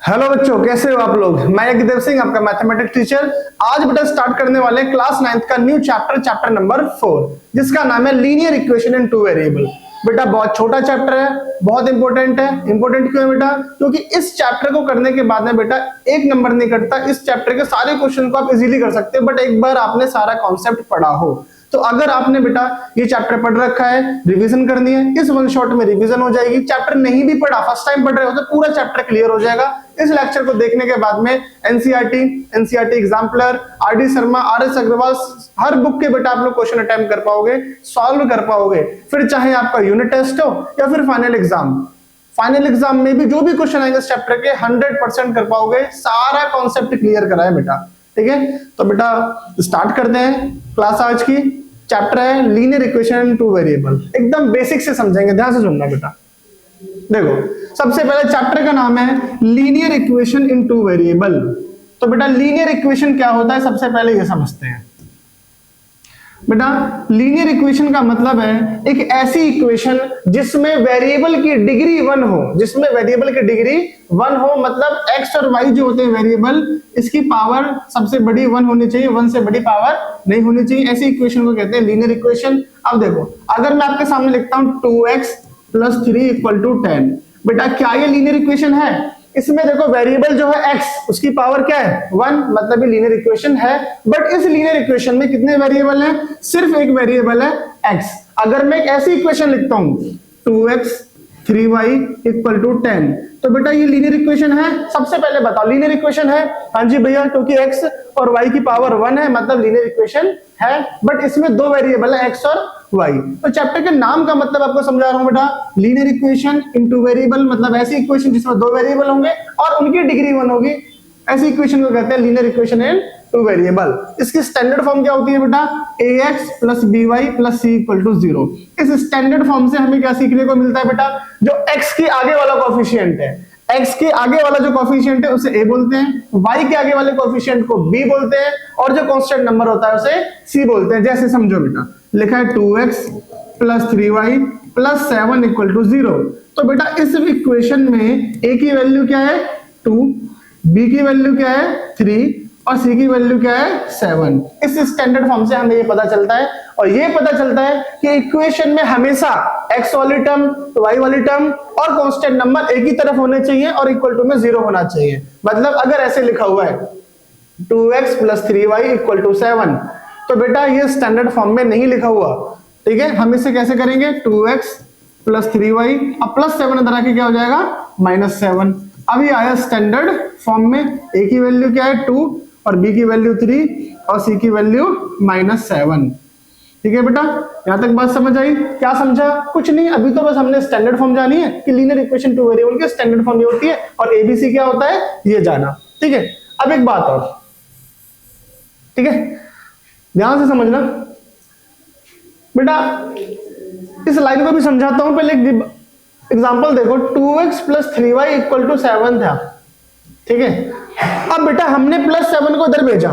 Hello बच्चों, कैसे हो आप लोग। मैं यज्ञदेव सिंह, आपका मैथमेटिक्स टीचर। आज बेटा स्टार्ट करने वाले क्लास 9th का न्यू चैप्टर नंबर 4, जिसका नाम है linear equation in two variable. बेटा बहुत छोटा चैप्टर है, बहुत इंपॉर्टेंट है। इंपॉर्टेंट क्यों है बेटा? क्योंकि इस चैप्टर को करने के बाद में बेटा एक नंबर नहीं कटता। इस चैप्टर के सारे क्वेश्चन को आप इजीली कर सकते हो, बट एक बार आपने सारा कॉन्सेप्ट पढ़ा हो। तो अगर आपने बेटा ये चैप्टर पढ़ रखा है, रिवीजन करनी है, इस वन शॉट में रिवीजन हो जाएगी। चैप्टर नहीं भी पढ़ा, फर्स्ट टाइम पढ़ रहे हो तो पूरा चैप्टर क्लियर हो जाएगा। इस लेक्चर को देखने के बाद में NCERT exemplar, R D Sharma, R S Agarwal, हर बुक के बेटा आप लोग क्वेश्चन अटेम्प्ट कर पाओगे, सॉल्व कर पाओगे। फिर चाहे आपका यूनिट टेस्ट हो या फिर फाइनल एग्जाम में भी जो भी क्वेश्चन आएंगे इस चैप्टर के 100% कर पाओगे। सारा कॉन्सेप्ट क्लियर करा है बेटा, ठीक है। तो बेटा स्टार्ट करते हैं क्लास। आज की चैप्टर है linear equation in two variable. एकदम बेसिक से समझेंगे, ध्यान से सुनना बेटा। देखो सबसे पहले चैप्टर का नाम है linear equation in two variable. तो बेटा लीनियर इक्वेशन क्या होता है, सबसे पहले ये समझते हैं। बेटा लीनियर इक्वेशन का मतलब है एक ऐसी इक्वेशन जिसमें वेरिएबल की डिग्री 1 हो, जिसमें वेरिएबल की डिग्री 1 हो, मतलब x और y जो होते हैं वेरिएबल, इसकी पावर सबसे बड़ी 1 होनी चाहिए, 1 से बड़ी पावर नहीं होनी चाहिए। ऐसी इक्वेशन को कहते हैं लीनियर इक्वेशन। अब देखो अगर मैं आपके सामने लिखता हूं 2x + 3 = 10, बेटा क्या ये लीनियर इक्वेशन है? इसमें देखो वेरिएबल जो है x, उसकी पावर क्या है 1, मतलब ये लीनियर इक्वेशन है। बट इस लीनियर इक्वेशन में कितने वेरिएबल हैं? सिर्फ एक वेरिएबल है x। अगर मैं एक ऐसी इक्वेशन लिखता हूं 2x 3y = 10, तो बेटा ये लीनियर इक्वेशन है। सबसे पहले बताओ लीनियर इक्वेशन है? हाँ जी भैया, क्योंकि x और y की पावर 1 है, मतलब लीनियर इक्वेशन है। बट इसमें दो वेरिएबल है x और y। तो चैप्टर के नाम का मतलब आपको समझा रहा हूं बेटा, लीनियर इक्वेशन इनटू वेरिएबल, मतलब ऐसी इक्वेशन जिसमें दो वेरिएबल होंगे और उनकी डिग्री 1 होगी, ऐसी इक्वेशन को कहते हैं linear equation in two variable. इसकी स्टैंडर्ड फॉर्म क्या होती है बेटा? ax + by + c = 0। इस स्टैंडर्ड फॉर्म से हमें क्या सीखने को मिलता है बेटा? जो x के आगे वाला कोएफिशिएंट है, x के आगे वाला जो कोएफिशिएंट है उसे a बोलते हैं, y के आगे वाले कोएफिशिएंट को b बोलते हैं, और जो कांस्टेंट नंबर होता है उसे c बोलते हैं। जैसे समझो बेटा, लिखा है 2x + 3y + 7 = 0। तो बेटा इस इक्वेशन में a की वैल्यू क्या है 2, b की वैल्यू क्या है 3 और c की वैल्यू क्या है 7। इस स्टैंडर्ड फॉर्म से हमें ये पता चलता है, और ये पता चलता है कि इक्वेशन में हमेशा x वाली टर्म, y वाली टर्म और कांस्टेंट नंबर एक ही तरफ होने चाहिए और इक्वल टू में 0 होना चाहिए। मतलब अगर ऐसे लिखा हुआ है 2x + 3y = 7, तो बेटा ये स्टैंडर्ड फॉर्म में नहीं लिखा हुआ, ठीक है। हम इसे कैसे करेंगे? 2x + 3y अब +7 इधर आके क्या हो जाएगा -7। अब ये आया स्टैंडर्ड फॉर्म में, a की वैल्यू क्या है 2 और b की वैल्यू 3 और c की वैल्यू -7। ठीक है बेटा, यहां तक बात समझ आई? क्या समझा? कुछ नहीं, अभी तो बस हमने स्टैंडर्ड फॉर्म जानी है कि लीनियर इक्वेशन टू वेरिएबल की स्टैंडर्ड फॉर्म ये होती है और एबीसी क्या होता है ये जाना, ठीक है। अब एक बात और, ठीक है, ध्यान से समझना बेटा। इस लाइन को भी समझाता हूं, पहले एग्जांपल देखो। 2x + 3y = 7 था, ठीक है। अब बेटा हमने +7 को इधर भेजा,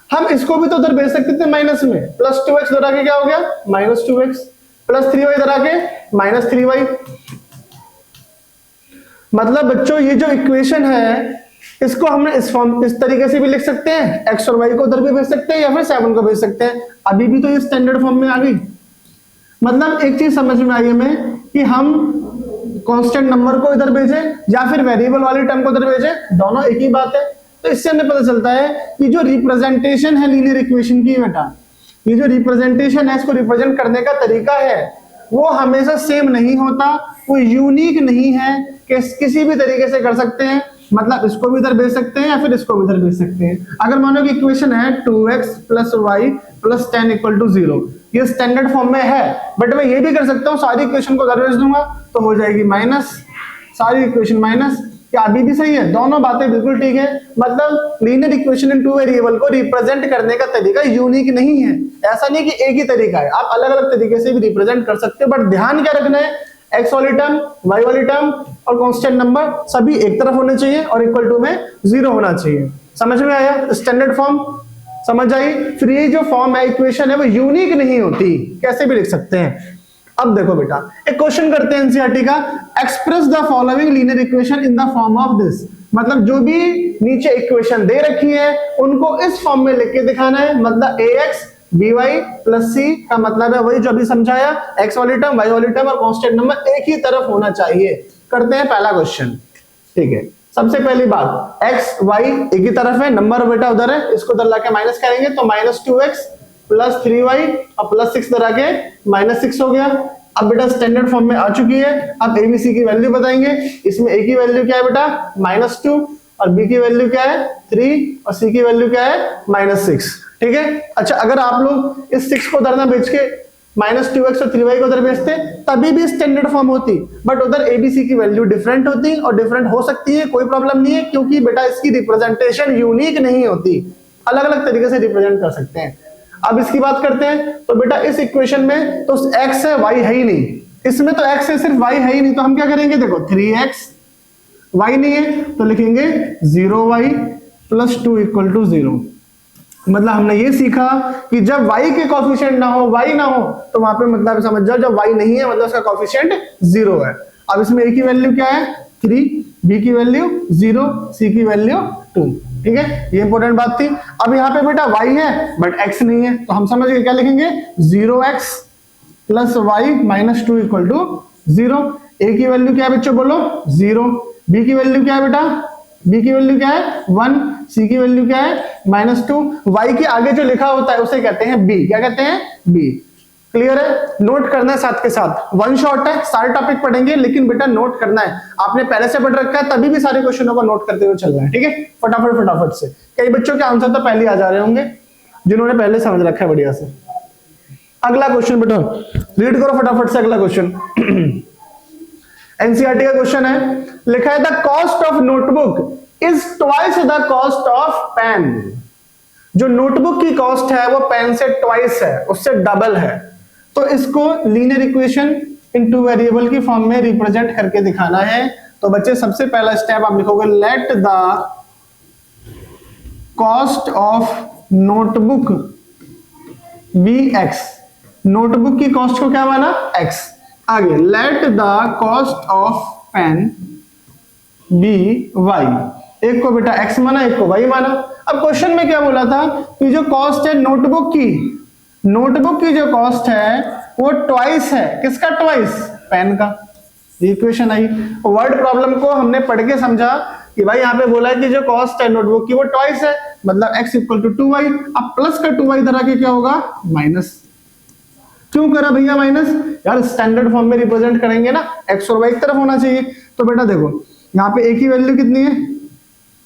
हम इसको भी तो उधर भेज सकते थे माइनस में। +2x इधर आके क्या हो गया -2x, +3y इधर आके -3y। मतलब बच्चों ये जो इक्वेशन है इसको हमने इस तरीके से भी लिख सकते हैं, x और y को उधर भी भेज सकते हैं या फिर 7 को भेज सकते हैं। अभी भी तो ये स्टैंडर्ड फॉर्म में आ गई। मतलब एक चीज समझ में आई हमें कि हम कांस्टेंट नंबर को इधर भेजें या फिर वेरिएबल वाली टर्म को इधर भेजें, दोनों एक ही बात है। तो इससे हमें पता चलता है कि जो रिप्रेजेंटेशन है लीनियर इक्वेशन की बेटा, ये जो रिप्रेजेंटेशन है, इसको रिप्रेजेंट करने का तरीका है वो हमेशा सेम नहीं होता, वो यूनिक नहीं है, किसी भी तरीके से कर सकते हैं। मतलब इसको भी इधर भेज सकते हैं या फिर इसको भी इधर भेज सकते हैं। अगर मानो कि इक्वेशन है 2x + y + 10 = 0, ये स्टैंडर्ड फॉर्म में है, बट मैं ये भी कर सकता हूँ सारी इक्वेशन को इधर भेज दूंगा तो हो जाएगी माइनस, सारी इक्वेशन माइनस। क्या अभी भी सही है? दोनों बातें बिल्कुल ठीक है। मतलब linear equation in two variable को रिप्रेजेंट करने का तरीका यूनिक नहीं है। ऐसा नहीं कि एक ही तरीका है, आप अलग अलग तरीके से भी रिप्रेजेंट कर सकते हो। बट ध्यान क्या रखना है, x वाली टर्म, y वाली टर्म और कांस्टेंट नंबर सभी एक तरफ होने चाहिए और इक्वल टू में 0 होना चाहिए। समझ में आया? स्टैंडर्ड फॉर्म समझ आई? फिर ये जो फॉर्म है, इक्वेशन है, वो यूनिक नहीं होती, कैसे भी लिख सकते हैं। अब देखो बेटा, एक क्वेश्चन करते हैं एनसीईआरटी का, express the following linear equation in the form of this. मतलब जो भी नीचे इक्वेशन दे रखी है उनको इस फॉर्म में लिख के दिखाना है। मतलब ax by प्लस सी का मतलब है वही जो अभी समझाया, x वाली टर्म y वाली टर्म और कांस्टेंट नंबर एक ही तरफ होना चाहिए। करते हैं पहला क्वेश्चन। ठीक है, सबसे पहली बात x y एक ही तरफ है, नंबर बेटा उधर है, इसको उधर लाके माइनस करेंगे तो -2x प्लस 3y और प्लस 6 इधर आके -6 हो गया। अब बेटा स्टैंडर्ड फॉर्म में आ चुकी है। अब एबीसी की वैल्यू बताएंगे। इसमें ए की वैल्यू क्या है बेटा -2 और बी की वैल्यू क्या है 3 और सी की वैल्यू क्या है -6। ठीक है, अच्छा अगर आप लोग इस 6 को उधर ना भेज के -2x और 3y को उधर भेजते तभी भी स्टैंडर्ड फॉर्म होती, बट उधर एबीसी की वैल्यू डिफरेंट होती और डिफरेंट हो सकती है, कोई प्रॉब्लम नहीं है, क्योंकि बेटा इसकी रिप्रेजेंटेशन यूनिक नहीं होती, अलग अलग तरीके से रिप्रेजेंट कर सकते हैं। अब इसकी बात करते हैं तो बेटा इस इक्वेशन में तो x है y है ही नहीं, इसमें तो x है सिर्फ y है ही नहीं, तो हम क्या करेंगे देखो 3x y नहीं है तो लिखेंगे 0y प्लस 2 इक्वल टू 0। मतलब हमने ये सीखा कि जब y के कोफिशिएंट ना हो, y ना हो, तो वहां पे मतलब समझ जाओ जब y नहीं है मतलब उसका कोफिशिएंट 0 है। अब इसमें a की वैल्यू क्या है 3, b की वैल्यू 0, c की वैल्यू 2। ठीक है, ये इंपॉर्टेंट बात थी। अब यहाँ पे बेटा y है बट x नहीं है, तो हम समझ गए क्या लिखेंगे 0x plus y minus 2 equal to 0। a की वैल्यू क्या है बच्चों बोलो 0, b की वैल्यू क्या है बेटा b की वैल्यू क्या है 1, c की वैल्यू क्या है -2। y के आगे जो लिखा होता है उसे कहते हैं b, क्या कहते हैं b। क्लियर है, नोट करना है साथ के साथ, वन शॉट है, सारे टॉपिक पढ़ेंगे लेकिन बेटा नोट करना है। आपने पहले से पढ़ रखा है तभी भी सारे क्वेश्चनों को नोट करते हुए चलना है। ठीक है, फटाफट फटाफट से। कई बच्चों के आंसर तो पहले आ जा रहे होंगे जिन्होंने पहले समझ रखा है बढ़िया से। अगला क्वेश्चन बेटा रीड करो फटाफट से। अगला क्वेश्चन एनसीईआरटी का क्वेश्चन है, लिखा है the cost of notebook is twice the cost of pen. जो नोटबुक की कॉस्ट है वो पेन से ट्वाइस है, उससे डबल है। तो इसको linear equation in two variable की फॉर्म में रिप्रेजेंट करके दिखाना है। तो बच्चे सबसे पहला स्टेप आप लिखोगे let the cost of notebook be x. Notebook की कॉस्ट को क्या माना x। आगे let the cost of pen be y। एक को बेटा x माना, एक को y माना। अब क्वेश्चन में क्या बोला था कि जो कॉस्ट है नोटबुक की जो कॉस्ट है वो ट्वाइस है। किसका ट्वाइस? पेन का। इक्वेशन आई। वर्ड प्रॉब्लम को हमने पढ़ के समझा कि भाई यहाँ पे बोला है कि जो कॉस्ट है नोटबुक की वो ट्वाइस है, मतलब x इक्वल टू 2y। अब प्लस का 2y इधर आके क्या होगा माइनस। क्यों करा भैया माइनस? यार स्टैंडर्ड फॉर्म में रिप्रेजेंट करेंगे ना, x और y एक तरफ होना चाहिए। तो बेटा देखो यहाँ पे a की वैल्यू कितनी है,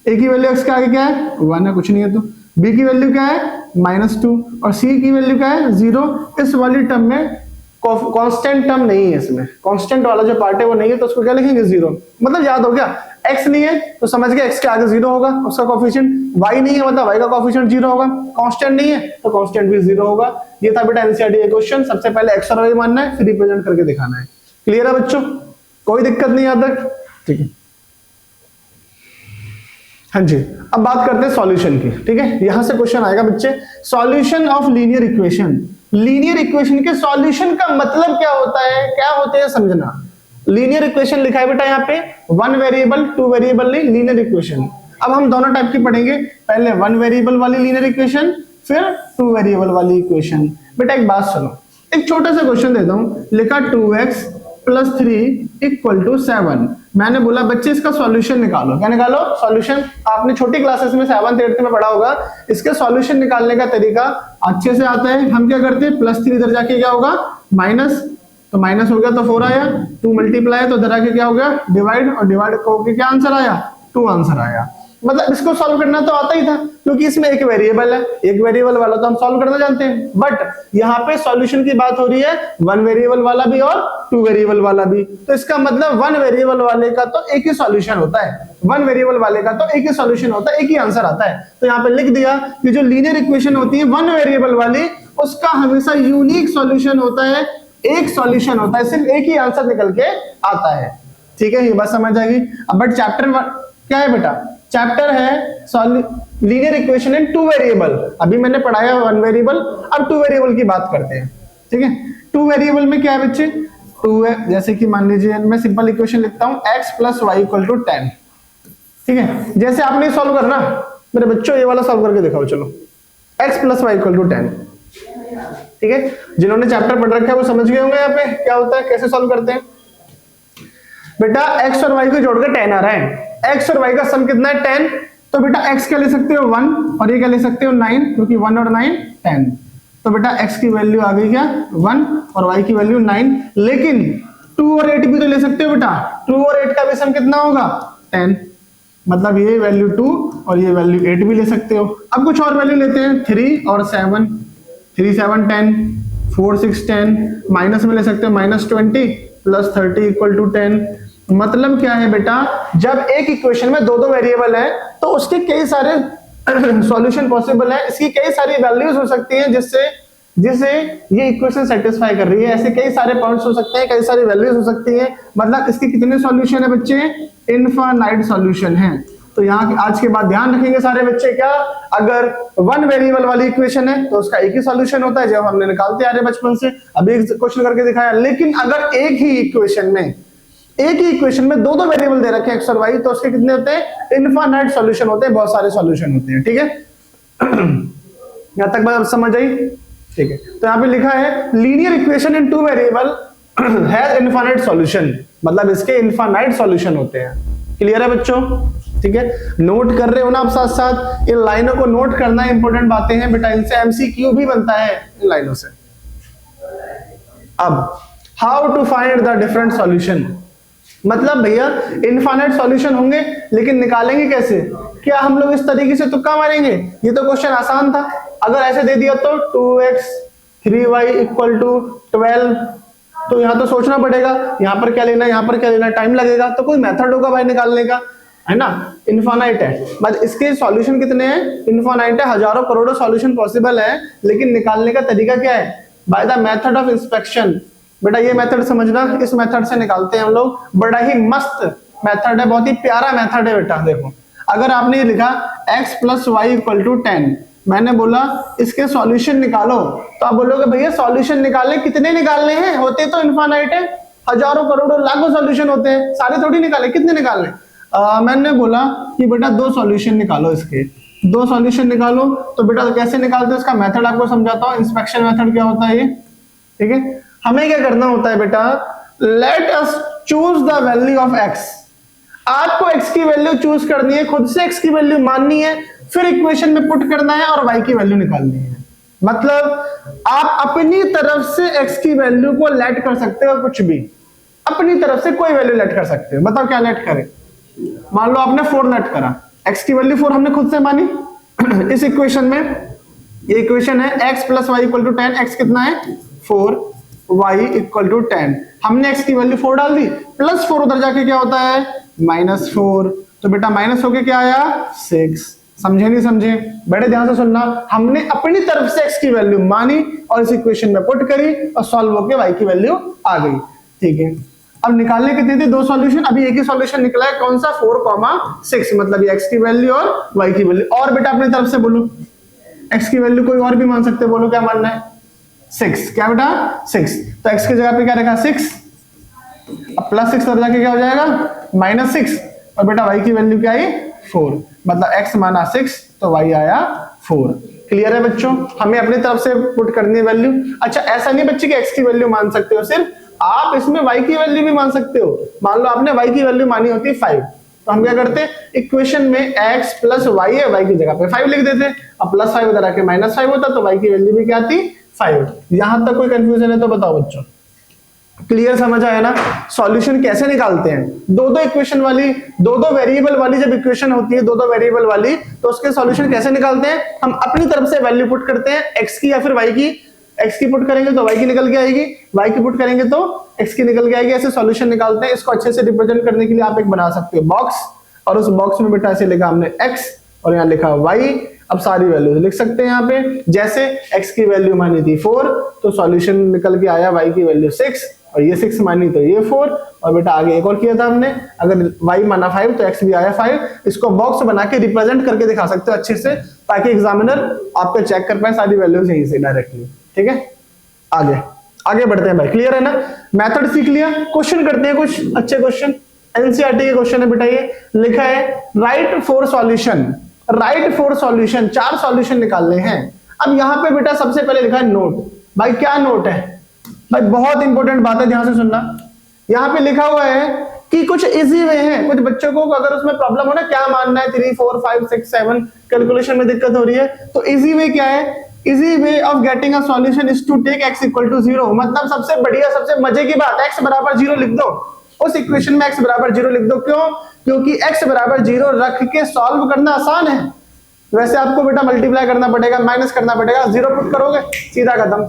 a की वैल्यू x के आगे क्या है 1 है, कुछ नहीं है। तो b की वैल्यू क्या है -2 और c की वैल्यू क्या है 0। इस वाली टर्म में कांस्टेंट टर्म नहीं है, इसमें कांस्टेंट वाला जो पार्ट है वो नहीं है, तो उसको क्या लिखेंगे 0। मतलब याद हो गया, x नहीं है तो समझ गए x के आगे 0 होगा उसका कोफिशिएंट, y नहीं है मतलब y का कोफिशिएंट 0 होगा, कांस्टेंट नहीं है तो कांस्टेंट भी 0 होगा। ये था बेटा एनसीईआरटी का क्वेश्चन। सबसे पहले x और y मानना है, फिर रिप्रेजेंट करके दिखाना है। क्लियर है बच्चों, कोई दिक्कत नहीं यहां तक? ठीक है, हाँ जी। अब बात करते हैं सॉल्यूशन की। ठीक है, यहां से क्वेश्चन आएगा बच्चे, solution of linear equation. Linear equation के सॉल्यूशन का मतलब क्या होता है, क्या होते हैं समझना। लीनियर इक्वेशन लिखा है बेटा यहाँ पे 1 वेरिएबल 2 वेरिएबल नहीं, लीनियर इक्वेशन। अब हम दोनों टाइप की पढ़ेंगे, पहले 1 वेरिएबल वाली लीनियर इक्वेशन, फिर 2 वेरिएबल वाली इक्वेशन। बेटा एक बात सुनो, एक छोटा सा क्वेश्चन देता हूं, लिखा 2x प्लस 3 इक्वल टू 7। मैंने बोला बच्चे इसका सॉल्यूशन निकालो। क्या निकालो? सॉल्यूशन। आपने छोटी क्लासेस में 7th 8th में पढ़ा होगा, इसके सॉल्यूशन निकालने का तरीका अच्छे से आता है। हम क्या करते हैं, +3 इधर जाके क्या होगा माइनस, तो माइनस हो गया तो 4 आया, 2 मल्टीप्लाई तो इधर आके क्या हो गया डिवाइड, और डिवाइड होके क्या आंसर आया 2 आंसर आया। मतलब इसको सॉल्व करना तो आता ही था क्योंकि इसमें एक वेरिएबल है, एक वेरिएबल वाला तो हम सॉल्व करना जानते हैं। बट यहाँ पे सॉल्यूशन की बात हो रही है 1 वेरिएबल वाला भी और 2 वेरिएबल वाला भी। तो इसका मतलब 1 वेरिएबल वाले का तो एक ही सॉल्यूशन होता है, 1 वेरिएबल वाले का तो एक ही सॉल्यूशन होता है, एक ही आंसर आता है। तो यहाँ पे लिख दिया कि जो लीनियर इक्वेशन होती है 1 वेरिएबल वाली, उसका हमेशा यूनिक सॉल्यूशन होता है, एक सॉल्यूशन होता है, सिर्फ एक ही आंसर निकल के आता है। ठीक है, ये बात समझ आ गई। अब बट चैप्टर क्या है बेटा? चैप्टर है लीनियर इक्वेशन इन 2 वेरिएबल। अभी मैंने पढ़ाया 1 वेरिएबल, अब 2 वेरिएबल की बात करते हैं। ठीक है, 2 वेरिएबल में क्या है बच्चे, 2 है, जैसे कि मान लीजिए मैं सिंपल इक्वेशन लिखता हूं x plus y equal to 10। ठीक है, जैसे आपने सॉल्व करना मेरे बच्चों, ये वाला सॉल्व करके दिखाओ चलो। x plus y equal to 10, ठीक है, जिन्होंने चैप्टर पढ़ रखा है वो समझ गए होंगे यहाँ पे क्या होता है, कैसे सॉल्व करते हैं। बेटा x और y को जोड़कर 10 आ रहा है, x और y का सम कितना है 10, तो बेटा x क्या ले सकते हो 1 और ये क्या ले सकते हो 9, क्योंकि 1 और 9 10, तो बेटा x की वैल्यू आ गई क्या 1 और y की वैल्यू 9, लेकिन 2 और 8 भी तो ले सकते हो बेटा, 2 और 8 का भी सम कितना होगा 10, मतलब ये वैल्यू 2 और ये वैल्यू 8 भी ले सकते हो। अब कुछ और वैल्यू लेते हैं, 3 और 7, 3 7 10, 4 6 10, माइनस में ले सकते हो -20 प्लस 30 इक्वल टू 10। मतलब क्या है बेटा, जब एक इक्वेशन में दो वेरिएबल है तो उसके कई सारे सॉल्यूशन पॉसिबल है, इसकी कई सारी वैल्यूज हो सकती हैं जिससे ये इक्वेशन सेटिस्फाई कर रही है। ऐसे कई सारे पॉइंट्स हो सकते हैं, कई सारी वैल्यूज हो सकती हैं, मतलब इसके कितने सॉल्यूशन है बच्चे, इनफाइनाइट सॉल्यूशन है। तो यहाँ आज के बाद ध्यान रखेंगे सारे बच्चे, क्या अगर वन वेरिएबल वाली इक्वेशन है तो उसका एक ही सॉल्यूशन होता है, जब हमने निकालते आ रहे बचपन से, अभी एक क्वेश्चन करके दिखाया। लेकिन अगर एक ही इक्वेशन में दो वेरिएबल दे रखे हैं x और y, तो उसके कितने होते हैं, इनफाइनाइट सॉल्यूशन होते हैं, बहुत सारे सॉल्यूशन होते हैं। ठीक है, यहां तक बात समझ आई। ठीक है, तो यहाँ पे लिखा है linear equation in two variable has infinite solution, मतलब इसके इनफाइनाइट सॉल्यूशन होते हैं। क्लियर है बच्चों? ठीक है, नोट कर रहे हो ना आप साथ साथ, इन लाइनों को नोट करना इंपॉर्टेंट बातें हैं बेटा, इनसे एमसीक्यू भी बनता है इन लाइनों से। अब how to find the different solution, मतलब भैया इनफाइनाइट सॉल्यूशन होंगे लेकिन निकालेंगे कैसे? क्या हम लोग इस तरीके से तुक्का मारेंगे? ये तो क्वेश्चन आसान था, अगर ऐसे दे दिया तो 2x 3y इक्वल टू 12, तो यहां तो सोचना पड़ेगा यहां पर क्या लेना, यहां पर क्या लेना, टाइम लगेगा, तो कोई मेथड होगा भाई निकालने का, है ना। इनफाइनाइट है, बट इसके सॉल्यूशन कितने हैं, इनफाइनाइट है, हजारों करोड़ों सॉल्यूशन पॉसिबल है, लेकिन निकालने का तरीका क्या है, by the method of inspection. बेटा ये मेथड समझना, इस मेथड से निकालते हैं हम लोग, बड़ा ही मस्त मेथड है, बहुत ही प्यारा मेथड है बेटा। देखो अगर आपने लिखा x plus y equal to 10, मैंने बोला इसके सॉल्यूशन निकालो, तो आप बोलोगे भैया सॉल्यूशन निकालने कितने निकालने हैं, होते तो इनफाइनाइट है, हजारों करोड़ों लाखों सॉल्यूशन होते हैं, सारे थोड़ी निकाले, कितने निकालने। मैंने बोला कि बेटा दो सॉल्यूशन निकालो, इसके दो सॉल्यूशन निकालो, तो बेटा कैसे निकालते हैं, इसका मेथड आपको समझाता हूँ। इंस्पेक्शन मेथड क्या होता है ये, ठीक है, हमें क्या करना होता है बेटा, let us choose the value of x, आपको x की वैल्यू चूज करनी है, खुद से x की वैल्यू माननी है, फिर इक्वेशन में पुट करना है और y की वैल्यू निकालनी है। मतलब आप अपनी तरफ से x की वैल्यू को लेट कर सकते हो, कुछ भी अपनी तरफ से कोई वैल्यू लेट कर सकते हो। बताओ क्या लेट करें, मान लो आपने 4 लेट करा, x की वैल्यू 4 हमने खुद से मानी इस इक्वेशन में, ये इक्वेशन है x plus y equal to 10, x कितना है 4, y इक्वल टू 10, हमने x की वैल्यू 4 डाल दी, प्लस 4 उधर जाके क्या होता है -4, तो बेटा माइनस होके क्या आया 6। समझे नहीं समझे? बड़े ध्यान से सुनना, हमने अपनी तरफ से x की वैल्यू मानी और इस इक्वेशन में पुट करी और सॉल्व होके y की वैल्यू आ गई। ठीक है, अब निकालने कितने थे, दो सॉल्यूशन, अभी एक ही सॉल्यूशन निकला है, कौन सा 4,6, मतलब ये x की वैल्यू और y की वैल्यू। और बेटा अपनी तरफ से बोलो, x की वैल्यू कोई और भी मान सकते, बोलो क्या मानना है, 6, क्या बेटा 6, तो x की जगह पे क्या रखा 6, अब प्लस 6 तब जाके क्या हो जाएगा -6, और बेटा y की वैल्यू क्या आई 4, मतलब x माना 6 तो y आया 4। क्लियर है बच्चों? हमें अपनी तरफ से पुट करनी है वैल्यू। अच्छा ऐसा नहीं बच्चे कि x की वैल्यू मान सकते हो सिर्फ, आप इसमें y की वैल्यू भी मान सकते हो। मान लो आपने y की वैल्यू मानी होती है 5, तो हम क्या करते हैं, इक्वेशन में x प्लस y है, y की जगह पे 5 लिख देते, अब प्लस 5 उधर आके -5 होता, तो y की वैल्यू भी क्या आती 5। यहां तक कोई कंफ्यूजन है तो बताओ बच्चों, क्लियर समझ आया ना? सॉल्यूशन कैसे निकालते हैं, दो इक्वेशन वाली, दो वेरिएबल वाली जब इक्वेशन होती है, दो वेरिएबल वाली, तो उसके सॉल्यूशन कैसे निकालते हैं, हम अपनी तरफ से वैल्यू पुट करते हैं, x की या फिर y की, x की पुट करेंगे तो y की निकल के आएगी, y की पुट करेंगे तो x की निकल के आएगी, ऐसे सॉल्यूशन निकालते हैं। इसको अच्छे से रिप्रेजेंट करने के लिए आप एक बना सकते हो बॉक्स, और उस बॉक्स में बेटा ऐसे लिखा हमने x और यहाँ लिखा y, अब सारी वैल्यूज लिख सकते हैं यहाँ पे, जैसे x की वैल्यू मानी थी 4, तो सॉल्यूशन निकल के आया y की वैल्यू 6, और ये 6 मानी तो ये 4, और बेटा आगे एक और किया था हमने, अगर y माना 5 तो x भी आया 5। इसको बॉक्स बना के रिप्रेजेंट करके दिखा सकते हो अच्छे से, ताकि एग्जामिनर आपको चेक कर पाए सारी वैल्यूज यहीं से डायरेक्टली। ठीक है, आगे बढ़ते हैं भाई, क्लियर है ना? मेथड सीख लिया, क्वेश्चन करते हैं कुछ अच्छे क्वेश्चन। एनसीईआरटी के क्वेश्चन है बेटा, ये लिखा है right four solution, right four solution, 4 solution निकालने हैं। अब यहाँ पे बेटा सबसे पहले लिखा है नोट। भाई क्या नोट है भाई, बहुत इंपॉर्टेंट बात है, ध्यान से सुनना। यहाँ पे लिखा हुआ है कि कुछ इजी वे है, कुछ बच्चों को अगर उसमें प्रॉब्लम हो ना क्या मानना है 3 4 5 6 7 कैलकुलेशन में दिक्कत हो रही है, तो इजी वे क्या है, easy way of getting a solution is to take x equal to 0। मतलब सबसे बढ़िया सबसे मजे की बात, x बराबर 0 लिख दो, उस इक्वेशन में x बराबर 0 लिख दो। क्यों? क्योंकि x बराबर 0 रख के सॉल्व करना आसान है। वैसे आपको बेटा मल्टीप्लाई करना पड़ेगा, माइनस करना पड़ेगा, 0 पुट करोगे सीधा खत्म,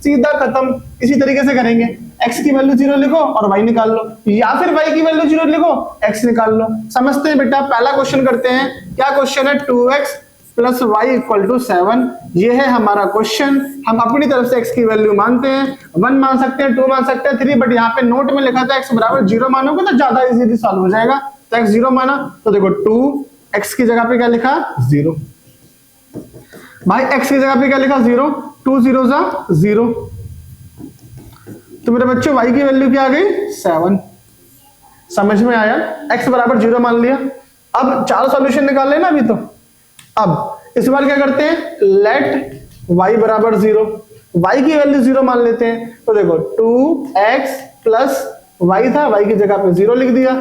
सीधा खत्म। इसी तरीके से करेंगे, x की वैल्यू 0 लिखो और y निकाल लो, या फिर y की वैल्यू 0 लिखो x निकाल लो। समझते हैं बेटा, पहला क्वेश्चन करते हैं। क्या क्वेश्चन है? 2x plus y equal to 7, ये है हमारा क्वेश्चन। हम अपनी तरफ से x की वैल्यू मानते हैं, 1 मान सकते हैं, 2 मान सकते हैं, 3, बट यहाँ पे नोट में लिखा था x बराबर 0 मानोगे तो ज्यादा इजीली सॉल्व हो जाएगा। तो x 0 माना तो देखो 2, x की जगह पे क्या लिखा 0। भाई x की जगह पे क्या लिखा 0, 2 0 जा 0। तो मेरे बच्चों y की वैल्यू क्या आ गई 7। समझ में आया? x बराबर 0 मान लिया। अब 4 सॉल्यूशन निकाल लेना अभी तो। अब इस बार क्या करते हैं, लेट y बराबर 0, y की वैल्यू 0 मान लेते हैं। तो देखो 2x प्लस y था, y की जगह पे 0 लिख दिया,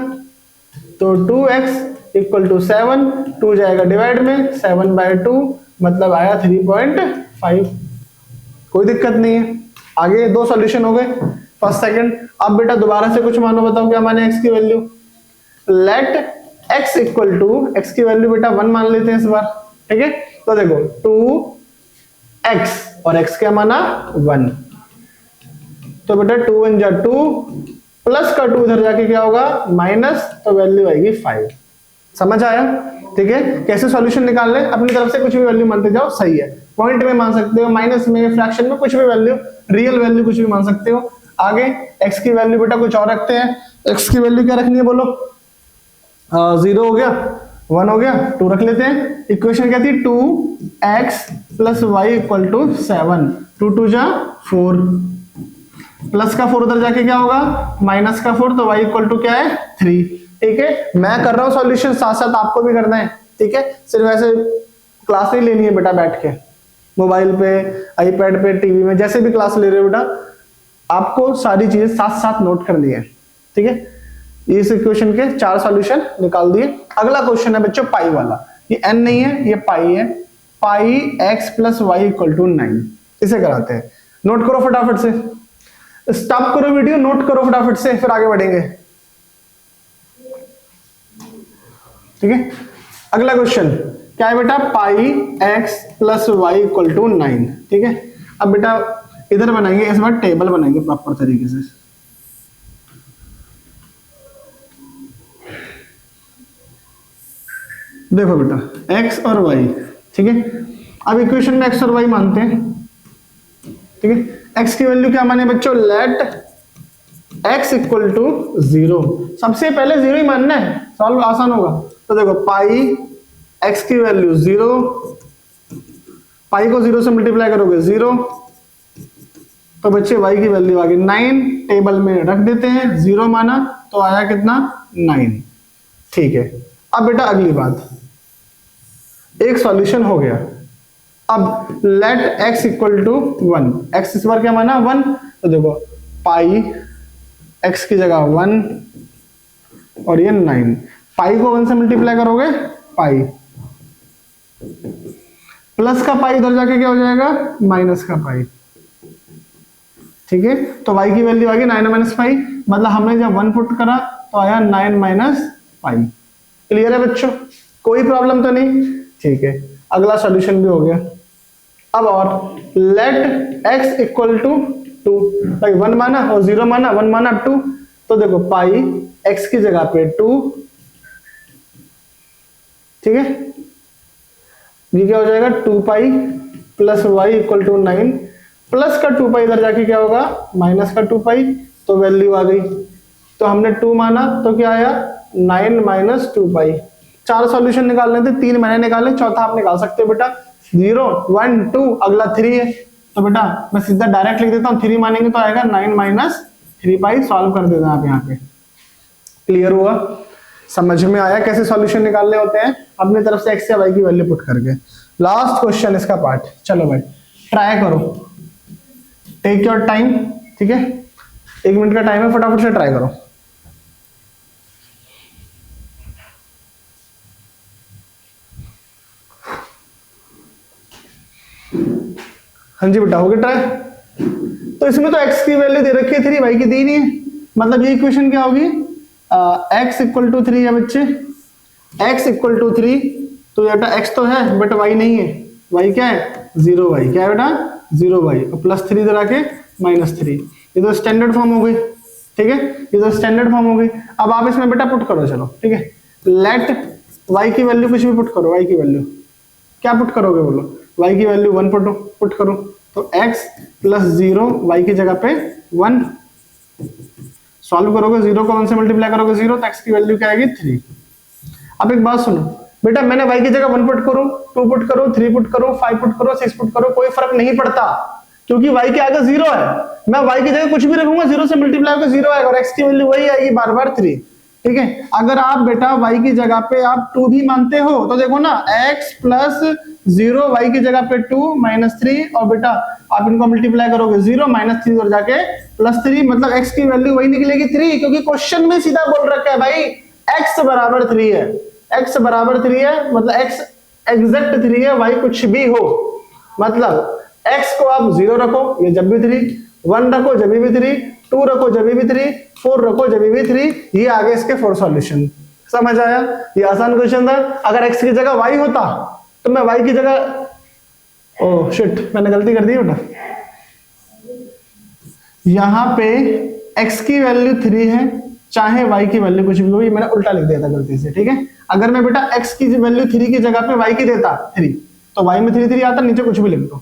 तो 2x इक्वल टू 7, 2 जाएगा डिवाइड में, 7/2 मतलब आया 3.5। कोई दिक्कत नहीं है। आगे 2 सॉल्यूशन हो गए, फर्स्ट सेकंड। अब बेटा दोबारा से कुछ मानो, बताओ क्या माने x की value. Let x equal to, x की वैल्यू बेटा 1 मान लेते हैं इस बार, ठीक है। तो देखो 2x और x क्या माना 1, तो बेटा 2 1 जा 2, प्लस का 2 इधर जाके क्या होगा माइनस, तो वैल्यू आएगी 5। समझ आया? ठीक है। कैसे सॉल्यूशन निकाल ले, अपनी तरफ से कुछ भी वैल्यू मानते जाओ, सही है। पॉइंट में मान सकते हो, माइनस में, फ्रैक्शन में, कुछ भी वैल्यू, रियल वैल्यू कुछ भी मान सकते हो। आगे x की वैल्यू बेटा कुछ और रखते हैं। x की वैल्यू क्या रखनी है बोलो? 0 हो गया, 1 हो गया, 2 रख लेते हैं। इक्वेशन क्या थी? 2x plus y equal to 7, 2 2 जा 4, प्लस का 4 उधर जाके क्या होगा माइनस का 4, तो y इक्वल टू क्या है 3। ठीक है, मैं कर रहा हूं सॉल्यूशन, साथ साथ आपको भी करना है, ठीक है। सिर्फ ऐसे क्लास नहीं लेनी है बेटा बैठ के, मोबाइल पे, आईपैड पे, टीवी में, जैसे भी क्लास ले रहे हो बेटा, आपको सारी चीजें साथ साथ नोट करनी है, ठीक है। इस इक्वेशन के 4 सॉल्यूशन निकाल दिए। अगला क्वेश्चन है बच्चों पाई वाला। ये n नहीं है, ये पाई है। Pi x plus y equal to 9, इसे कराते हैं। नोट करो फटाफट से, स्टॉप करो वीडियो, नोट करो फटाफट से, फिर आगे बढ़ेंगे, ठीक है। अगला क्वेश्चन क्या है बेटा? Pi x plus y equal to 9, ठीक है। अब बेटा इधर बनाएंगे, इस बार टेबल बनाएंगे प्रॉपर तरीके से। देखो बेटा x और y, ठीक है। अब इक्वेशन में x और y मानते हैं, ठीक है। x की वैल्यू क्या माने बच्चों? लेट x इक्वल टू 0, सबसे पहले 0 ही मानना है, सॉल्व आसान होगा। तो देखो पाई x की वैल्यू 0, पाई को 0 से मल्टीप्लाई करोगे 0, तो बच्चे y की वैल्यू आ गई 9, टेबल में रख देते हैं। 0 माना तो आया कितना 9, ठीक है। अब बेटा अगली बात, एक सॉल्यूशन हो गया। अब let x equal to 1, x इस बार क्या माना 1, तो देखो पाई x की जगह 1 और ये 9, पाई को 1 से मल्टीप्लाई करोगे पाई, प्लस का पाई इधर जाके क्या हो जाएगा माइनस का पाई, ठीक है। तो y की वैल्यू आ गई 9 माइनस पाई, मतलब हमने जब 1 पुट करा तो आया 9 माइनस पाई। क्लियर है बच्चों? कोई प्रॉब्लम तो नहीं? ठीक है। अगला सॉल्यूशन भी हो गया। अब और लेट x इक्वल टू 2, भाई 1 माना और 0 माना, 1 माना 2, तो देखो पाई x की जगह पे 2, ठीक है। ये क्या हो जाएगा 2 pi plus y equal to 9, plus का 2 पाई इधर जाके क्या होगा माइनस का 2 पाई, तो वैल्यू आ गई। तो हमने 2 माना तो क्या आया 9 माइनस 2 पाई। 4 सॉल्यूशन निकालने थे, 3 मैंने निकाले, चौथा आप निकाल सकते हो बेटा। 0 1 2, अगला 3 है, तो बेटा मैं सीधा डायरेक्ट लिख देता हूँ, 3 मानेंगे तो आएगा 9 माइनस 3 पाई। सॉल्व कर देना आप यहाँ पे, क्लियर हुआ? समझ में आया कैसे सॉल्यूशन निकालने होते हैं अपनी तरफ से एक्स या वाई की वैल्यू पुट करके? लास्ट क्वेश्चन इसका पार्ट, चलो भाई ट्राई करो, टेक योर टाइम, ठीक है 1 मिनट का टाइम है, फटाफट से ट्राई करो। हाँ जी बेटा हो गया ट्राई? तो इसमें तो x की वैल्यू दे रखी है 3, y की दी नहीं है, मतलब ये इक्वेशन क्या होगी? x इक्वल टू 3 है बच्चे, x इक्वल टू 3, तो बेटा x तो है बट y नहीं है, y क्या है 0y, क्या है बेटा 0y, और प्लस 3 इधर आके -3, ये तो स्टैंडर्ड फॉर्म हो गई, ठीक है ये तो स्टैंडर्ड फॉर्म हो गई। अब आप इसमें बेटा पुट करो, चलो ठीक है, लेट y की वैल्यू कुछ भी पुट करो, y की वैल्यू क्या पुट करोगे बोलो? y की वैल्यू 1 पुट करो, तो x प्लस 0 y की जगह पे 1, सॉल्व करोगे 0 को 1 से मल्टीप्लाई करोगे 0, तो x की वैल्यू क्या आएगी 3। अब एक बात सुनो बेटा, मैंने y की जगह 1 पुट करूं, 2 पुट करो, 3 पुट करो, 5 पुट करो, 6 पुट करो, कोई फर्क नहीं पड़ता क्योंकि y के आगे 0 है। मैं y की जगह कुछ भी रखूंगा 0 से मल्टीप्लाई होकर 0 आएगा और x की वैल्यू वही आएगी बार बार 3, ठीक है। अगर आप बेटा y की जगह पे आप 2 भी मानते हो तो देखो ना, x प्लस 0 y की जगह पे 2 -3, और बेटा आप इनको मल्टीप्लाई करोगे 0 -3 और जाके +3, मतलब x की वैल्यू वही निकलेगी 3, क्योंकि क्वेश्चन में सीधा बोल रखा है भाई x बराबर 3 है, x बराबर 3 है, मतलब x एग्जैक्ट 3 है, y कुछ भी हो, मतलब x को आप 0 रखो ये जब भी 3, 1 रखो जब भी 3, 2 रखो जब भी 3, 4 रखो जब भी 3, ये आगे इसके 4 सॉल्यूशन। समझ आया? ये आसान क्वेश्चन था। अगर x की जगह y होता तो मैं y की जगह, ओह शिट मैंने गलती कर दी बेटा, यहां पे x की वैल्यू 3 है, चाहे y की वैल्यू कुछ भी हो, ये मैंने उल्टा लिख दिया था गलती से, ठीक है। अगर मैं बेटा x की वैल्यू 3 की जगह पे y की देता 3, तो y में 3 आता, नीचे कुछ भी लिख दो,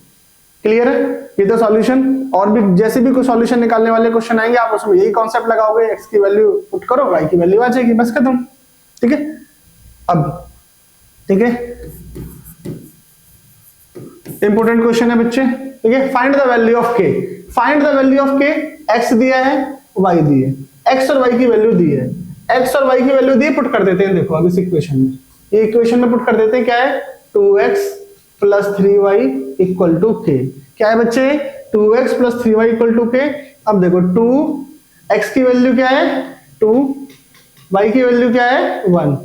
क्लियर है? ये तो सॉल्यूशन। और भी जैसे भी कोई सॉल्यूशन निकालने वाले क्वेश्चन आएंगे आप उसमें यही कॉन्सेप्ट लगाओगे, x की वैल्यू पुट करो, y की वैल्यू आ जाएगी, बस खत्म, ठीक है। अब ठीक है, इंपोर्टेंट क्वेश्चन है बच्चे, ठीक है। Find the value of k, find the value of k, x दिया है y दी है, x और y की वैल्यू दी है, x और y की वैल्यू दी, पुट कर देते हैं, देखो अब इस इक्वेशन में, ये इक्वेशन में पुट कर देते हैं, क्या है 2x plus 3y equal to k, क्या है बच्चे 2x plus 3y equal to k। अब देखो 2x की वैल्यू क्या है 2, y की वैल्यू क्या है 1,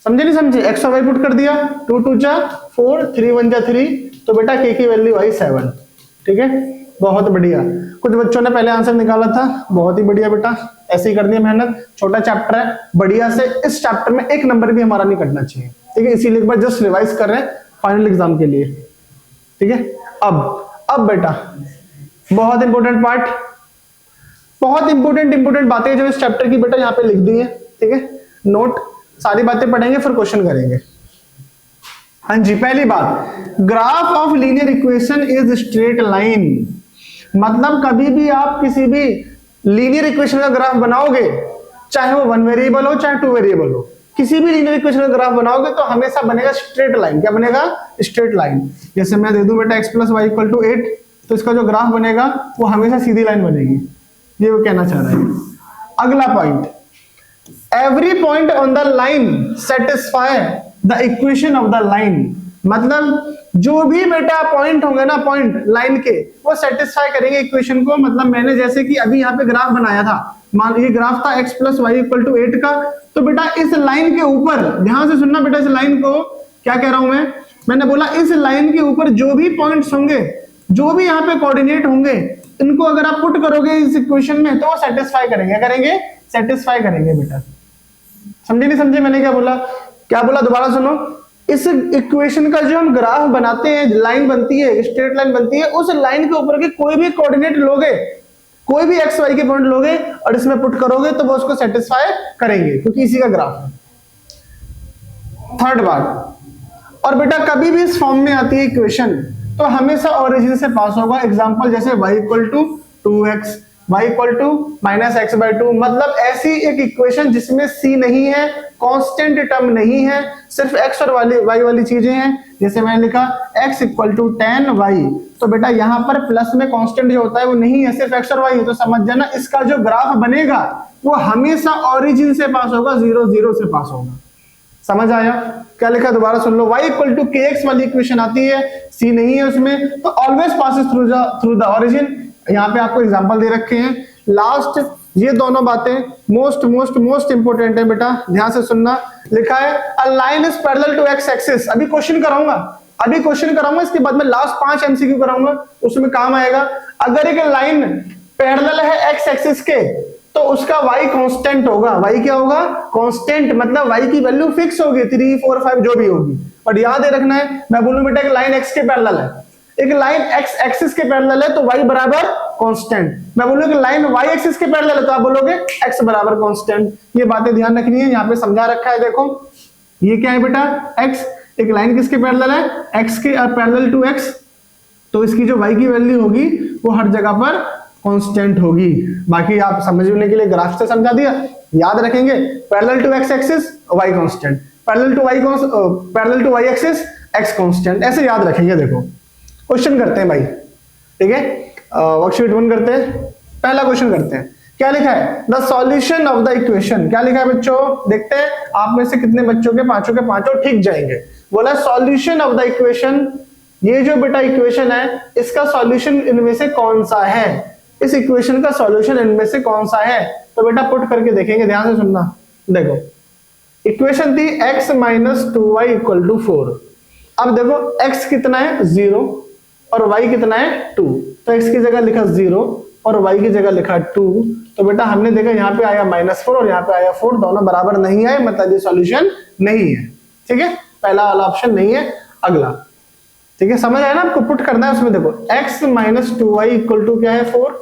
समझे नहीं समझे? x और y पुट कर दिया, 2 2 जा 4, 3 1 जा 3, तो बेटा k की वैल्यू आई 7, ठीक है। बहुत बढ़िया, कुछ बच्चों ने पहले आंसर निकाला था, बहुत ही बढ़िया बेटा, ऐसे ही करनी है मेहनत, छोटा चैप्टर है, बढ़िया से इस चैप्टर में 1 नंबर भी हमारा नहीं कटना चाहिए, ठीक है, इसीलिए एक बार जस्ट रिवाइज कर रहे हैं फाइनल एग्जाम के लिए, ठीक है। अब बेटा बहुत इंपॉर्टेंट पार्ट, बहुत इंपॉर्टेंट बातें जो इस चैप्टर की बेटा यहाँ पे लिख दी है, ठीक है, नोट, सारी बातें पढ़ेंगे फिर क्वेश्चन करेंगे। हाँ जी, पहली बात, graph of linear equation is straight line, मतलब कभी भी आप किसी भी लीनियर इक्वेशन का ग्राफ बनाओगे, चाहे वो 1 वेरिएबल हो चाहे 2 वेरिएबल हो, किसी भी लीनियर इक्वेशन का ग्राफ बनाओगे तो हमेशा बनेगा स्ट्रेट लाइन। क्या बनेगा? Straight line. जैसे मैं दे दूं बेटा x plus y equal to 8, तो इसका जो ग्राफ बनेगा वो हमेशा सीधी लाइन बनेगी, ये वो कहना चाह रहा है। अगला point, every point on the line satisfy the equation of the line, मतलब जो भी बेटा पॉइंट होंगे ना, पॉइंट लाइन के, वो सेटिस्फाई करेंगे इक्वेशन को। मतलब मैंने जैसे कि अभी यहाँ पे ग्राफ बनाया था, मान ये ग्राफ था x plus y equal to 8 का, तो बेटा इस लाइन के ऊपर, ध्यान से सुनना बेटा, इस लाइन को क्या कह रहा हूं मैंने बोला इस लाइन के ऊपर जो भी पॉइंट्स होंगे, जो भी यहाँ पे कोऑर्डिनेट होंगे, इनको अगर आप पुट करोगे इस इक्वेशन में तो वो सेटिस्फाई करेंगे, करेंगे सेटिस्फाई करेंगे बेटा। समझे नहीं समझे मैंने क्या बोला? क्या बोला दोबारा सुनो, इस इक्वेशन का जो हम ग्राफ बनाते हैं, लाइन बनती है, स्ट्रेट लाइन बनती है, उस लाइन के ऊपर के कोई भी कोऑर्डिनेट लोगे, कोई भी एक्स वाई के पॉइंट लोगे और इसमें पुट करोगे तो वो उसको सेटिस्फाई करेंगे, क्योंकि इसी का ग्राफ है। थर्ड बात, और बेटा कभी भी इस फॉर्म में आती है इक्वेशन तो हमेशा ओरिजिन से पास होगा। एग्जांपल जैसे y equal to 2x, y equal to -x/2, मतलब ऐसी एक इक्वेशन जिसमें c नहीं है, कांस्टेंट टर्म नहीं है, सिर्फ x और y वाली चीजें हैं, जैसे मैंने लिखा x इक्वल टू 10y, तो बेटा यहाँ पर प्लस में कांस्टेंट जो होता है वो नहीं है, सिर्फ x और y है। तो समझ जाना इसका जो ग्राफ बनेगा वो हमेशा ओरिजिन से पास होगा, 0 0 से पास होगा। समझ आया? क्या लिखा दोबारा सुन लो, y इक्वल टू kx वाली इक्वेशन आती है, c नहीं है उसमें, तो always passes through the origin. यहाँ पे आपको एग्जांपल दे रखे हैं। लास्ट ये दोनों बातें मोस्ट मोस्ट मोस्ट इंपोर्टेंट है बेटा, ध्यान से सुनना। लिखा है a line is parallel to x axis. अभी क्वेश्चन कराऊंगा, इसके बाद में लास्ट 5 एमसीक्यू कराऊंगा, उसमें काम आएगा। अगर एक लाइन पैरेलल है x एक्सिस के तो उसका y कांस्टेंट होगा। y क्या होगा? कांस्टेंट, मतलब y की वैल्यू फिक्स होगी, 3 4 5 जो भी होगी। और याद रखना है, मैं बोलूं बेटा एक लाइन x के पैरेलल है, एक लाइन x एक्सिस के पैरेलल है तो y बराबर कांस्टेंट। मैं बोलूं कि लाइन y एक्सिस के पैरेलल है तो आप बोलोगे x बराबर कांस्टेंट। ये बातें ध्यान रखनी है, यहाँ पे समझा रखा है। देखो ये क्या है बेटा, x, एक लाइन किसके पैरेलल है? x के पैरेलल टू x, तो इसकी जो y की वैल्यू होगी वो हर जगह पर कांस्टेंट होगी। बाकी आप समझने के लिए ग्राफ से समझा दिया, याद रखेंगे। Parallel to x axis y constant, parallel to y axis x constant, ऐसे याद रखेंगे। देखो क्वेश्चन करते हैं भाई, ठीक है, वर्कशीट 1 करते हैं। पहला क्वेश्चन करते हैं, क्या लिखा है? The solution of the equation. क्या लिखा है बच्चों? देखते हैं आप में से कितने बच्चों के पांचों ठीक जाएंगे। बोला सॉल्यूशन ऑफ द इक्वेशन, ये जो बेटा इक्वेशन है इसका सॉल्यूशन इनमें से कौन सा है? इस इक्वेशन का सॉल्यूशन इनमें से कौन सा है? तो बेटा पुट करके देखेंगे, ध्यान से सुनना। देखो इक्वेशन थी x minus 2y equal to 4। अब देखो x कितना है? 0 और y कितना है? 2। तो x की जगह लिखा 0 और y की जगह लिखा 2। तो बेटा हमने देखा यहाँ पे आया -4 और यहाँ पे आया 4, दोनों बराबर नहीं आए, मतलब ये सॉल्यूशन नहीं है। ठीक है, पहला वाला ऑप्शन नहीं है। अगला, ठीक है, समझ आया ना? आपको पुट करना है उसमें। देखो x minus 2y equal to क्या है? 4।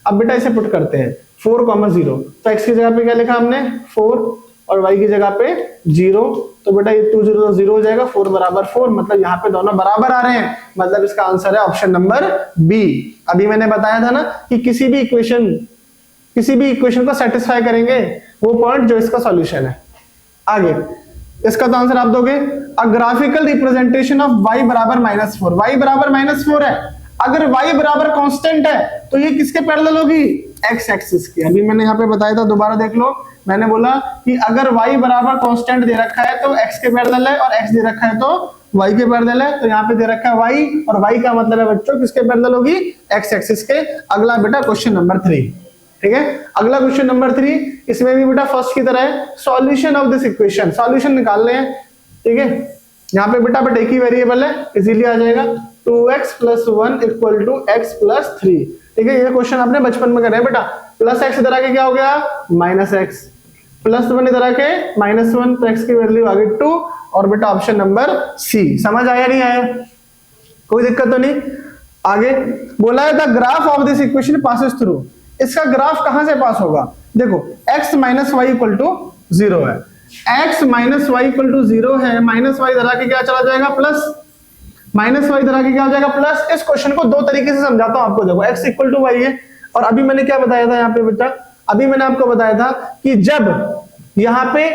अब बेटा इसे पुट करते हैं, 4, 0। तो x की जगह पे क्या लिखा हमने? 4 और y की जगह पे 0। तो बेटा ये 2 0 0 हो जाएगा, 4 बराबर 4, मतलब यहाँ पे दोनों बराबर आ रहे हैं, मतलब इसका आंसर है ऑप्शन नंबर बी। अभी मैंने बताया था ना कि किसी भी इक्वेशन को सेटिस्फाई करेंगे वो पॉइंट जो इसका सॉल्यूशन है। आगे इसका तो आंसर आप दोगे, अ ग्राफिकल रिप्रेजेंटेशन ऑफ y बराबर -4। y बराबर -4 है, अगर y बराबर कांस्टेंट है तो ये किसके पैरेलल होगी? x एक्सिस के। अभी मैंने यहाँ पे बताया था, दोबारा देख लो। मैंने बोला कि अगर y बराबर कांस्टेंट दे रखा है तो x के पैरेलल है, और x दे रखा है तो y के पैरेलल है। तो यहाँ पे दे रखा है y, और y का मतलब है बच्चों किसके पैरेलल होगी? x एक्सिस के। अगला बेटा क्वेश्चन नंबर 3, ठीक है, अगला क्वेश्चन नंबर 3, इसमें भी बेटा फर्स्ट की तरह है, solution of this equation. Solution निकाल रहे हैं, ठीक है। यहाँ पे बेटा एक ही वेरिएबल है, इजीली आ जाएगा, 2x + 1 इक्वल टू x + 3। ठीक है, ये क्वेश्चन आपने बचपन में करे हैं बेटा। प्लस x इधर आके क्या हो गया? -x, +1 इधर आके -1, तो x की वैल्यू आ गई 2, और बेटा ऑप्शन नंबर सी। समझ आया नहीं आया? कोई दिक्कत तो नहीं? आगे बोला है the graph of this equation passes through. इसका ग्राफ कहां से पास होगा? देखो x minus y equal to 0 है, x minus y equal to 0 है, माइनस वाई इधर आके क्या चला जाएगा? प्लस, माइनस वाई इधर आके क्या हो जाएगा? प्लस। इस क्वेश्चन को दो तरीके से समझाता हूं आपको। देखो x इक्वल टू वाई है, और अभी मैंने क्या बताया था यहाँ पे बेटा? अभी मैंने आपको बताया था कि जब यहाँ पे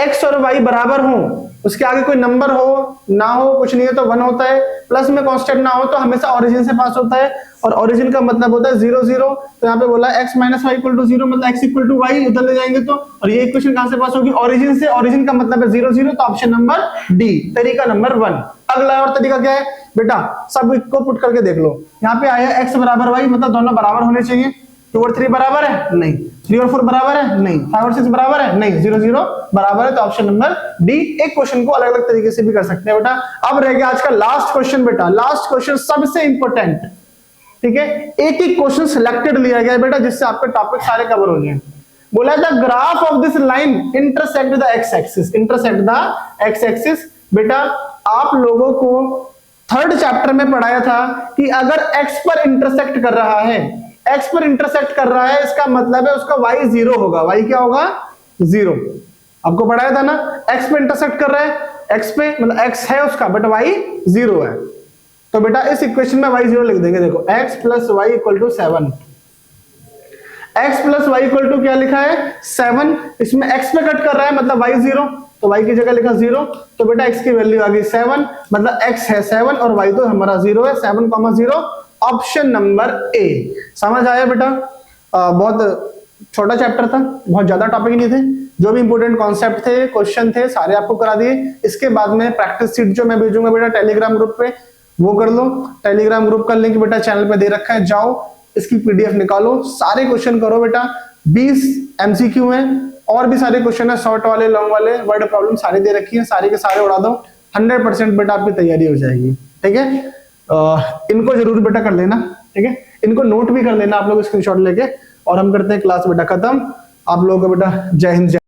x और y बराबर हो, उसके आगे कोई नंबर हो ना हो, कुछ नहीं है तो 1 होता है, प्लस में कांस्टेंट ना हो तो हमेशा ओरिजिन से पास होता है, और ओरिजिन का मतलब होता है 0 0। तो यहाँ पे बोला x minus y equal to 0, मतलब x इक्वल टू वाई, उधर ले जाएंगे तो, और ये इक्वेशन कहां से पास होगी? ओरिजिन से। ओरिजिन का मतलब है 0 0, तो ऑप्शन नंबर डी, तरीका नंबर 1। अगला और तरीका क्या है बेटा? सब को पुट करके देख लो। यहाँ पे आया x बराबर वाई, मतलब दोनों बराबर होने चाहिए। 2 और 3 बराबर है? नहीं। 3 और 4 बराबर है? नहीं। 5 और 6 बराबर है? नहीं। 0 0 बराबर है, तो ऑप्शन नंबर डी। एक क्वेश्चन को अलग अलग तरीके से भी कर सकते हैं बेटा। अब रह गया आज का लास्ट क्वेश्चन बेटा, लास्ट क्वेश्चन सबसे इंपॉर्टेंट, ठीक है। एक एक क्वेश्चन सिलेक्टेड लिया गया बेटा, जिससे आपके टॉपिक सारे कवर हो जाएं। बोला the graph of this line intersect the x axis, intersect the x axis. बेटा आप लोगों को 3rd चैप्टर में पढ़ाया था कि अगर x पर इंटरसेक्ट कर रहा है, x पर इंटरसेक्ट कर रहा है, इसका मतलब है उसका y 0 होगा। y क्या होगा? 0। आपको पढ़ाया था ना, x पे इंटरसेक्ट कर रहा है, x पे मतलब x है उसका, बट y 0 है। तो बेटा इस इक्वेशन में y 0 लिख देंगे। देखो x + y = 7, x + y = क्या लिखा है? 7। इसमें x पे कट कर रहा है, मतलब y 0, तो y की जगह लिखा 0, तो बेटा x की वैल्यू आ गई 7, मतलब x है 7 और y तो हमारा 0 है, 7,0, ऑप्शन नंबर ए। समझ आया बेटा? बहुत छोटा चैप्टर था, बहुत ज्यादा टॉपिक नहीं थे, जो भी इंपॉर्टेंट कॉन्सेप्ट थे, क्वेश्चन थे, सारे आपको करा दिए। इसके बाद में प्रैक्टिस सीट जो मैं भेजूंगा बेटा टेलीग्राम ग्रुप पे, वो कर लो। टेलीग्राम ग्रुप का लिंक बेटा चैनल पे दे रखा है, जाओ इसकी पीडीएफ निकालो, सारे क्वेश्चन करो बेटा। 20 एमसीक्यू है और भी सारे क्वेश्चन है, शॉर्ट वाले, लॉन्ग वाले, वर्ड प्रॉब्लम सारी दे रखी है, सारे के सारे उड़ा दो, 100% बेटा आपकी तैयारी हो जाएगी। ठीक है, इनको जरूर बेटा कर लेना। ठीक है, इनको नोट भी कर लेना आप लोग स्क्रीनशॉट लेके, और हम करते हैं क्लास बेटा खत्म। आप लोगों को बेटा जय हिंद।